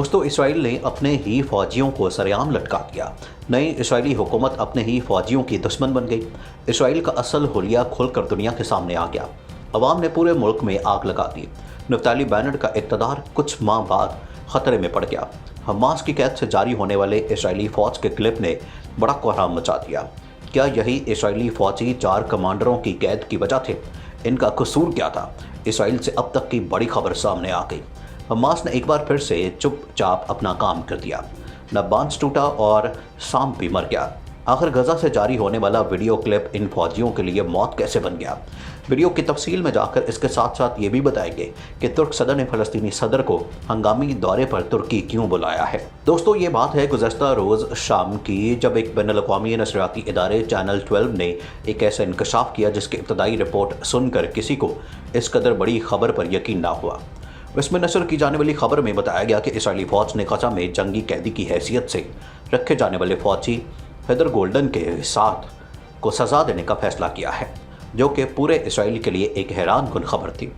दोस्तों, इसराइल ने अपने ही फौजियों को सरेआम लटका दिया। नई इसराइली हुकूमत अपने ही फौजियों की दुश्मन बन गई। इसराइल का असल हुलिया खुलकर दुनिया के सामने आ गया। अवाम ने पूरे मुल्क में आग लगा दी। नफ्ताली बैनट का इक़्तिदार कुछ माह बाद खतरे में पड़ गया। हमास की कैद से जारी होने वाले इसराइली फौज के क्लिप ने बड़ा कोहराम मचा दिया। क्या यही इसराइली फौजी 4 कमांडरों की कैद की वजह थे? इनका कसूर क्या था? इसराइल से अब तक की बड़ी खबर सामने आ गई। हमास ने एक बार फिर से चुपचाप अपना काम कर दिया। नबांस टूटा और साम भी मर गया। आखिर गजा से जारी होने वाला वीडियो क्लिप इन फौजियों के लिए मौत कैसे बन गया? वीडियो की तफसील में जाकर इसके साथ साथ ये भी बताएंगे कि तुर्क सदर ने फ़लस्तीनी सदर को हंगामी दौरे पर तुर्की क्यों बुलाया है। दोस्तों, ये बात है गुज़श्ता रोज़ शाम की, जब एक बैनुल-अक़वामी नशरियाती इदारे चैनल 12 ने एक ऐसा इंकशाफ किया जिसकी इब्तदाई रिपोर्ट सुनकर किसी को इस कदर बड़ी खबर पर यकीन ना हुआ। इसमें नशर की जाने वाली खबर में बताया गया कि इसराइली फ़ौज ने गजा में जंगी कैदी की हैसियत से रखे जाने वाले फ़ौजी हेदर गोल्डन के साथ को सज़ा देने का फैसला किया है, जो कि पूरे इसराइल के लिए एक हैरानकुन खबर थी।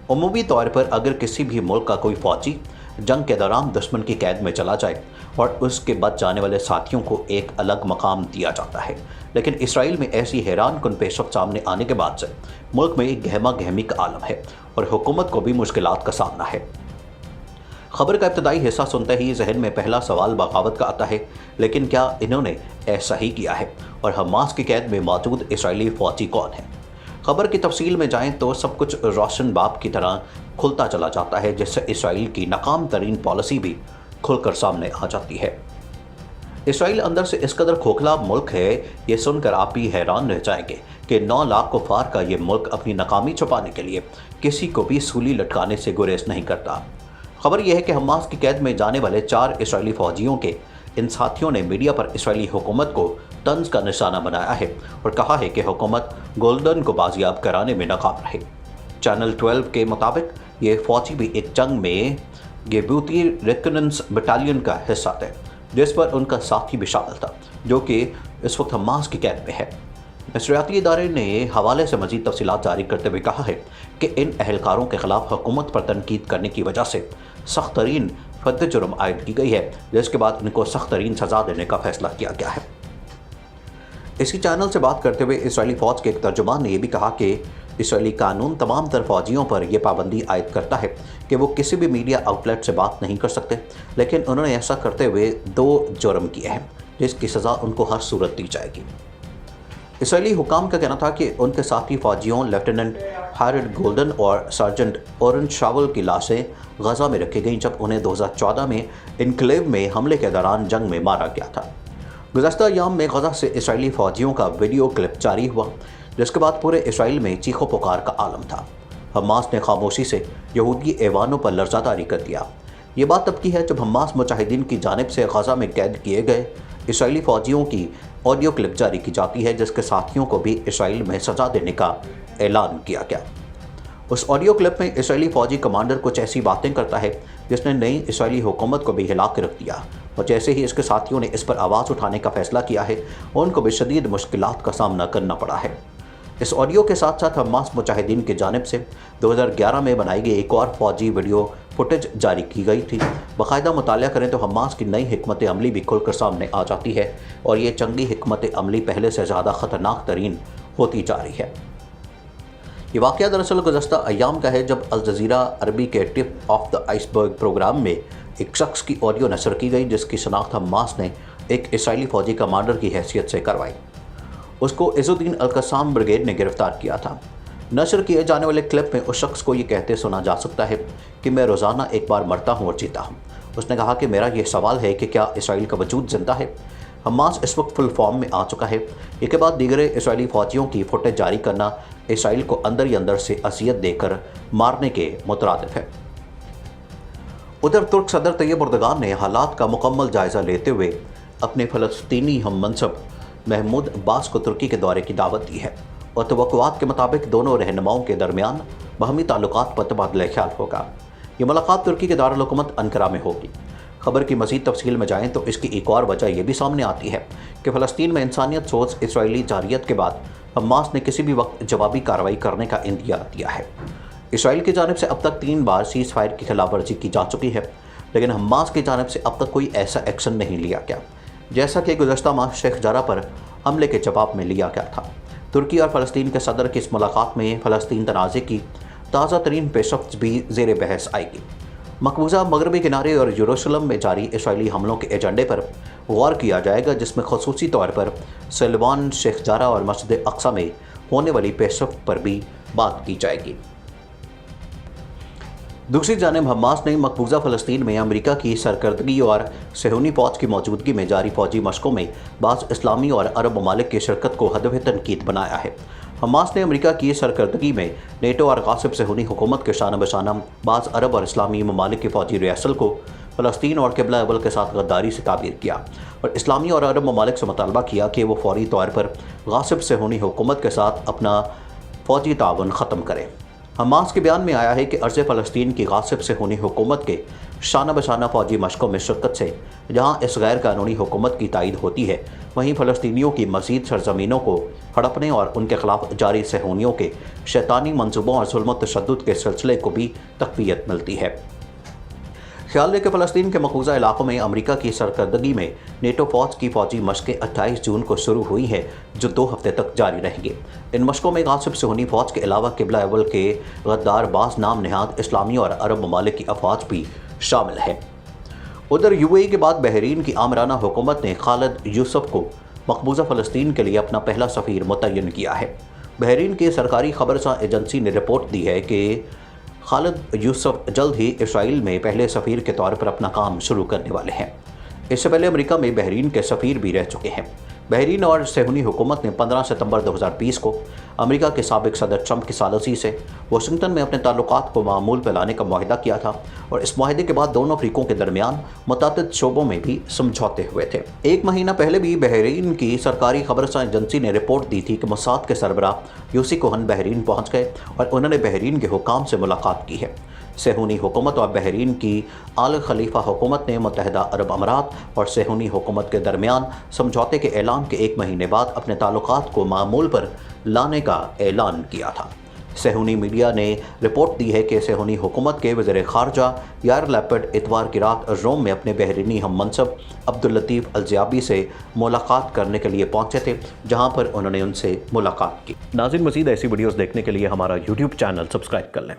उमूमी तौर पर अगर किसी भी मुल्क का कोई फ़ौजी जंग के दौरान दुश्मन की कैद में चला जाए और उसके बच जाने वाले साथियों को एक अलग मकाम दिया जाता है, लेकिन इसराइल में ऐसी हैरानकुन पेशरफ्त सामने आने के बाद से मुल्क में एक गहमा गहमी का आलम है और हुकूमत को भी मुश्किलात का सामना है। खबर का इब्तदाई हिस्सा सुनते ही जहन में पहला सवाल बगावत का आता है, लेकिन क्या इन्होंने ऐसा ही किया है? और हमास की कैद में मौजूद इसराइली फ़ौजी कौन है? खबर की तफसील में जाएं तो सब कुछ रोशन बाब की तरह खुलता चला जाता है, जिससे इसराइल की नाकाम तरीन पॉलिसी भी खुलकर सामने आ जाती है। इसराइल अंदर से इस कदर खोखला मुल्क है, ये सुनकर आप भी हैरान रह जाएंगे कि 9 लाख कुफार का ये मुल्क अपनी नाकामी छुपाने के लिए किसी को भी सूली लटकाने से गुरेज नहीं करता। खबर यह है कि हमास की कैद में जाने वाले 4 इसराइली फ़ौजियों के इन साथियों ने मीडिया पर इसराइली हुकूमत को तंज का निशाना बनाया है और कहा है कि हुकूमत गोल्डन को बाजियाब कराने में नाकाम रहे। चैनल 12 के मुताबिक ये फ़ौजी भी एक जंग में गेबूती रिकनेंस बटालियन का हिस्सा थे, जिस पर उनका साथी भी शामिल था, जो कि इस वक्त हमास की कैद में है। नशरियाती इदारे ने हवाले से मज़ीद तफसीलात जारी करते हुए कहा है कि इन अहलकारों के ख़िलाफ़ हुकूमत पर तनकीद करने की वजह से सख्त तरीन फद जुर्म आयद की गई है, जिसके बाद इनको सख्त तरीन सज़ा देने का फ़ैसला किया गया है। इसी चैनल से बात करते हुए इसराइली फ़ौज के एक तर्जुमान ने यह भी कहा कि इसराइली कानून तमाम तर फ़ौजियों पर यह पाबंदी आयद करता है कि वो किसी भी मीडिया आउटलेट से बात नहीं कर सकते, लेकिन उन्होंने ऐसा करते हुए 2 जुर्म किए हैं जिसकी सज़ा उनको हर सूरत दी जाएगी। इसराइली हुकाम का कहना था कि उनके साथी फ़ौजियों लेफ्टिनेंट हारिड गोल्डन और सार्जेंट ओरन शावल की लाशें गजा में रखी गईं जब उन्हें 2014 में इनक्लेव में हमले के दौरान जंग में मारा गया था। गुज़श्ता अय्याम में गजा से इसराइली फ़ौजियों का वीडियो क्लिप जारी हुआ, जिसके बाद पूरे इसराइल में चीखो पुकार का आलम था। हमास ने खामोशी से यहूदी ऐवानों पर लर्ज़ादारी कर दिया। ये बात तब की है जब हमास मुजाहिदीन की जानिब से गजा में कैद किए गए इसराइली फ़ौजियों की ऑडियो क्लिप जारी की जाती है, जिसके साथियों को भी इसराइल में सज़ा देने का ऐलान किया गया। उस ऑडियो क्लिप में इसराइली फ़ौजी कमांडर कुछ ऐसी बातें करता है जिसने नई इसराइली हुकूमत को भी हिला के रख दिया, और जैसे ही इसके साथियों ने इस पर आवाज़ उठाने का फ़ैसला किया है, उनको भी शदीद मुश्किलात का सामना करना पड़ा है। इस ऑडियो के साथ साथ हमास मुजाहिदीन की जानिब से 2011 में बनाई गई एक और फ़ौजी वीडियो फुटेज जारी की गई थी। बाकायदा मुतालिया करें तो हमास की नई हिकमत अमली भी खुलकर सामने आ जाती है, और ये जंगी हिकमत अमली पहले से ज़्यादा ख़तरनाक तरीन होती जा रही है। ये वाक़या दरअसल गुज़श्ता अय्याम का है, जब अल जज़ीरा अरबी के tip of the iceberg programme में एक शख्स की ऑडियो नशर की गई, जिसकी शनाख्त हमास ने एक इसराइली फ़ौजी कमांडर की हैसियत से करवाई। उसको इज़ुद्दीन अल-क़स्साम ब्रिगेड ने गिरफ़्तार किया था। नशर किए जाने वाले क्लिप में उस शख्स को ये कहते सुना जा सकता है कि मैं रोज़ाना एक बार मरता हूँ और जीता हूँ। उसने कहा कि मेरा ये सवाल है कि क्या इसराइल का वजूद ज़िंदा है? हमास इस वक्त फुल फॉर्म में आ चुका है। इसके बाद दीगर इसराइली फ़ौजियों की फुटेज जारी करना इसराइल को अंदर ही अंदर से अज़ियत देकर मारने के मुतरादिफ है। उधर तुर्क सदर तैयब एर्दोगान ने हालात का मुकम्मल जायज़ा लेते हुए अपने फ़लस्तीनी हम मनसब महमूद अब्बास को तुर्की के दौरे की दावत दी है, और तवक्कुआत के मुताबिक दोनों रहनुमाओं के दरमियान बाहमी ताल्लुकात पर तबादला ख्याल होगा। ये मुलाकात तुर्की के दारुल हुकूमत अंकारा में होगी। खबर की मज़ीद तफसील में जाएँ तो इसकी एक और वजह यह भी सामने आती है कि फ़लस्तीन में इंसानियत सोच इसराइली जारियत के बाद हमास ने किसी भी वक्त जवाबी कार्रवाई करने का इंदिया दिया है। इसराइल की जानिब से अब तक 3 बार सीज़ फायर की खिलाफ वर्जी की जा चुकी है। लेकिन हमास की जानिब से अब तक कोई ऐसा एक्शन नहीं लिया गया, जैसा कि गुज़श्ता माह शेख जारा पर हमले के जवाब में लिया गया था। तुर्की और फ़लस्तीन के सदर की इस मुलाकात में फ़लस्तीन तनाज़े की ताज़ा तरीन पेशरफ्त भी ज़ेर बहस आएगी। मकबूजा मगरबी किनारे और यरूशलेम में जारी इसराइली हमलों के एजेंडे पर गौर किया जाएगा, जिसमें ख़ुसूसी तौर पर सलवान, शेख जारा और मस्जिद अक्सा में होने वाली पेशरफ्त पर भी बात की जाएगी। दूसरी जानिब हमास ने मकबूजा फ़लस्तीन में अमेरिका की सरकर्दगी और सहूनी फ़ौज की मौजूदगी में जारी फ़ौजी मशकों में बाज़ इस्लामी और अरब ममालिक की शिरकत को हदफ तनकीद बनाया है। हमास ने अमेरिका की सरकर्दगी में नेटो और गासिब सहूनी हुकूमत के शाना बशाना बाज़ अरब और इस्लामी ममालिक की फ़ौजी रियासत को फ़लस्तीन और क़िबला अव्वल के साथ गद्दारी से ताबीर किया और इस्लामी और अरब ममालिक से मुतालबा किया कि वो फौरी तौर पर गासिब सहूनी हुकूमत के साथ अपना फ़ौजी ताउन ख़त्म करें। हमास के बयान में आया है कि अर्ज़ फ़लस्तीन की गासिब सहूनी हुकूमत के शाना बशाना फ़ौजी मशकों में शिरकत से जहाँ इस गैर कानूनी हुकूमत की तायद होती है, वहीं फ़लस्तीनियों की मज़ीद सरज़मीनों को हड़पने और उनके ख़िलाफ़ जारी सहूनियों के शैतानी मंसूबों और ज़ुल्म तशद्दुद के सिलसिले को भी तक़वियत मिलती है। ख्याल है कि फ़लस्तीन के मकबूजा इलाक़ों में अमेरिका की सरकर्दगी में नेटो फ़ौज की फ़ौजी मशक़ें 28 जून को शुरू हुई हैं, जो 2 हफ्ते तक जारी रहेंगी। इन मशक़ों में गासिब सहूनी फ़ौज के अलावा क़िबला अव्वल के गद्दार बाज़ नाम नहाद इस्लामी और अरब ममालिक की अफ़वाज भी शामिल हैं। उधर UAE के बाद बहरीन की आमराना हुकूमत ने खालिद यूसुफ को मकबूजा फ़लस्तीन के लिए अपना पहला सफ़ीर मुतय्यन किया है। बहरीन की सरकारी खबरसां एजेंसी ने रिपोर्ट दी है कि खालिद यूसुफ जल्द ही इसराइल में पहले सफ़ीर के तौर पर अपना काम शुरू करने वाले हैं। इससे पहले अमेरिका में बहरीन के सफ़ीर भी रह चुके हैं। बहरीन और सहूनी हुकूमत ने 15 सितंबर 2020 को अमेरिका के साबिक सदर ट्रंप की सालसी से वाशिंगटन में अपने ताल्लुकात को मामूल पर लाने का मुआहिदा किया था और इस मुआहिदे के बाद दोनों फ़रीकों के दरमियान मुतादिद शोबों में भी समझौते हुए थे। एक महीना पहले भी बहरीन की सरकारी खबरसां एजेंसी ने रिपोर्ट दी थी कि मोसाद के सरबराह यूसी कोहन बहरीन पहुँच गए और उन्होंने बहरीन के हुकाम से मुलाकात की है। सहूनी हुकूमत और बहरीन की आल खलीफा हुकूमत ने मुत्तहिदा अरब अमारात और सहूनी हुकूमत के दरमियान समझौते के ऐलान के 1 महीने बाद अपने ताल्लुकात को मामूल पर लाने का ऐलान किया था। सहूनी मीडिया ने रिपोर्ट दी है कि सहूनी हुकूमत के वज़ीर ख़ारजा यार लैपिड इतवार की रात रोम में अपने बहरीनी हम मनसब अब्दुल लतीफ़ अल-ज़ियाबी से मुलाकात करने के लिए पहुंचे थे, जहां पर उन्होंने उनसे मुलाकात की। नाज़रीन, मज़ीद ऐसी वीडियोज़ देखने के लिए हमारा YouTube चैनल सब्सक्राइब कर लें।